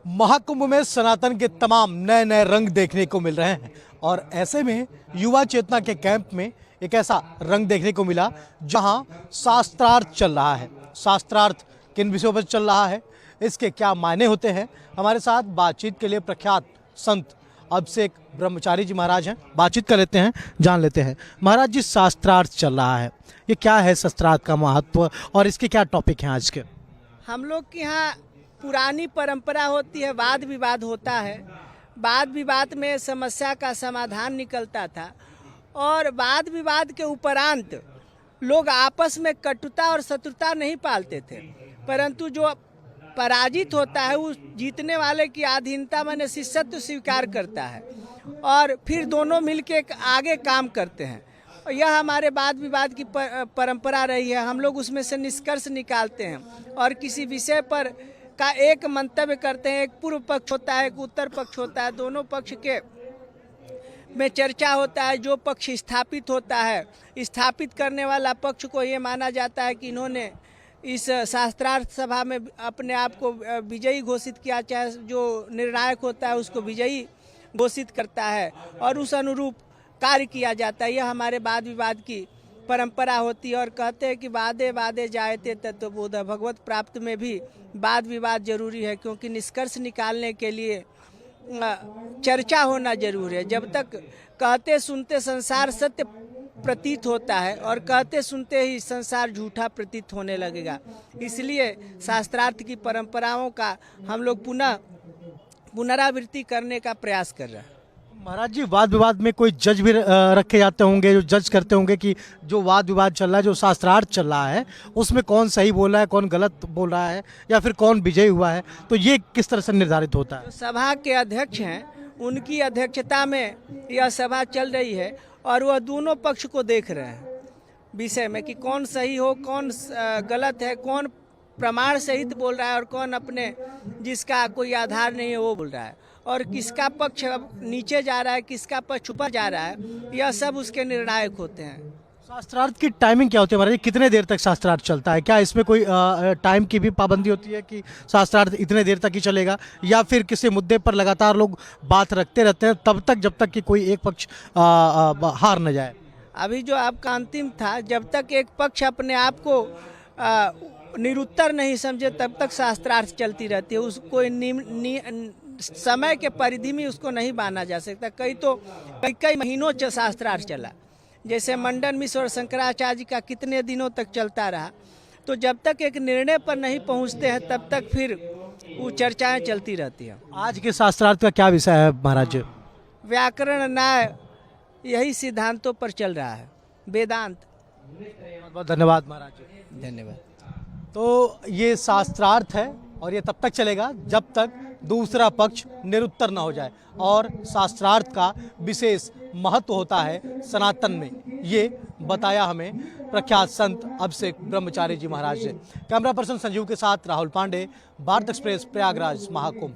महाकुंभ में सनातन के तमाम नए नए रंग देखने को मिल रहे हैं और ऐसे में युवा चेतना के कैंप में एक ऐसा रंग देखने को मिला जहां शास्त्रार्थ चल रहा है। शास्त्रार्थ किन विषयों पर चल रहा है, इसके क्या मायने होते हैं, हमारे साथ बातचीत के लिए प्रख्यात संत अभिषेक ब्रह्मचारी जी महाराज हैं। बातचीत कर लेते हैं, जान लेते हैं। महाराज जी, शास्त्रार्थ चल रहा है, ये क्या है शास्त्रार्थ का महत्व और इसके क्या टॉपिक हैं आज के? हम लोग के यहाँ पुरानी परंपरा होती है, वाद विवाद होता है। वाद विवाद में समस्या का समाधान निकलता था और वाद विवाद के उपरांत लोग आपस में कटुता और शत्रुता नहीं पालते थे, परंतु जो पराजित होता है उस जीतने वाले की अधीनता माने शिष्यत्व स्वीकार करता है और फिर दोनों मिलके आगे काम करते हैं। यह हमारे वाद विवाद की परंपरा रही है। हम लोग उसमें से निष्कर्ष निकालते हैं और किसी विषय पर का एक मंतव्य करते हैं। एक पूर्व पक्ष होता है, एक उत्तर पक्ष होता है, दोनों पक्ष के में चर्चा होता है। जो पक्ष स्थापित होता है, स्थापित करने वाला पक्ष को ये माना जाता है कि इन्होंने इस शास्त्रार्थ सभा में अपने आप को विजयी घोषित किया, चाहे जो निर्णायक होता है उसको विजयी घोषित करता है और उस अनुरूप कार्य किया जाता है। यह हमारे वाद विवाद की परंपरा होती है और कहते हैं कि वादे वादे जायते तत्वबोध। भगवत प्राप्त में भी वाद विवाद जरूरी है, क्योंकि निष्कर्ष निकालने के लिए चर्चा होना जरूरी है। जब तक कहते सुनते संसार सत्य प्रतीत होता है और कहते सुनते ही संसार झूठा प्रतीत होने लगेगा। इसलिए शास्त्रार्थ की परंपराओं का हम लोग पुनरावृत्ति करने का प्रयास कर रहे हैं। महाराज जी, वाद विवाद में कोई जज भी रखे जाते होंगे जो जज करते होंगे कि जो वाद विवाद चल रहा है, जो शास्त्रार्थ चल रहा है, उसमें कौन सही बोल रहा है, कौन गलत बोल रहा है या फिर कौन विजयी हुआ है, तो ये किस तरह से निर्धारित होता है? सभा के अध्यक्ष हैं, उनकी अध्यक्षता में यह सभा चल रही है और वह दोनों पक्ष को देख रहे हैं विषय में कि कौन सही हो, कौन गलत है, कौन प्रमाण सहित बोल रहा है और कौन अपने जिसका कोई आधार नहीं है वो बोल रहा है, और किसका पक्ष नीचे जा रहा है, किसका पक्ष ऊपर जा रहा है। यह सब उसके निर्णायक होते हैं। शास्त्रार्थ की टाइमिंग क्या होती है महाराज जी? कितने देर तक शास्त्रार्थ चलता है? क्या इसमें कोई टाइम की भी पाबंदी होती है कि शास्त्रार्थ इतने देर तक ही चलेगा, या फिर किसी मुद्दे पर लगातार लोग बात रखते रहते हैं तब तक जब तक कि कोई एक पक्ष हार न जाए? अभी जो आपका अंतिम था, जब तक एक पक्ष अपने आप को निरुत्तर नहीं समझे तब तक शास्त्रार्थ चलती रहती है। उसको समय के परिधि में उसको नहीं बांधा जा सकता। कई महीनों शास्त्रार्थ चला, जैसे मंडन मिश्र और शंकराचार्य जी का कितने दिनों तक चलता रहा। तो जब तक एक निर्णय पर नहीं पहुंचते हैं तब तक फिर वो चर्चाएं चलती रहती हैं। आज के शास्त्रार्थ का क्या विषय है महाराज जी? व्याकरण, न्याय, यही सिद्धांतों पर चल रहा है, वेदांत। बहुत बहुत धन्यवाद महाराज जी। धन्यवाद। तो ये शास्त्रार्थ है और ये तब तक चलेगा जब तक दूसरा पक्ष निरुत्तर न हो जाए, और शास्त्रार्थ का विशेष महत्व होता है सनातन में, ये बताया हमें प्रख्यात संत अभिषेक ब्रह्मचारी जी महाराज ने। कैमरा पर्सन संजीव के साथ राहुल पांडे, भारत एक्सप्रेस, प्रयागराज महाकुंभ।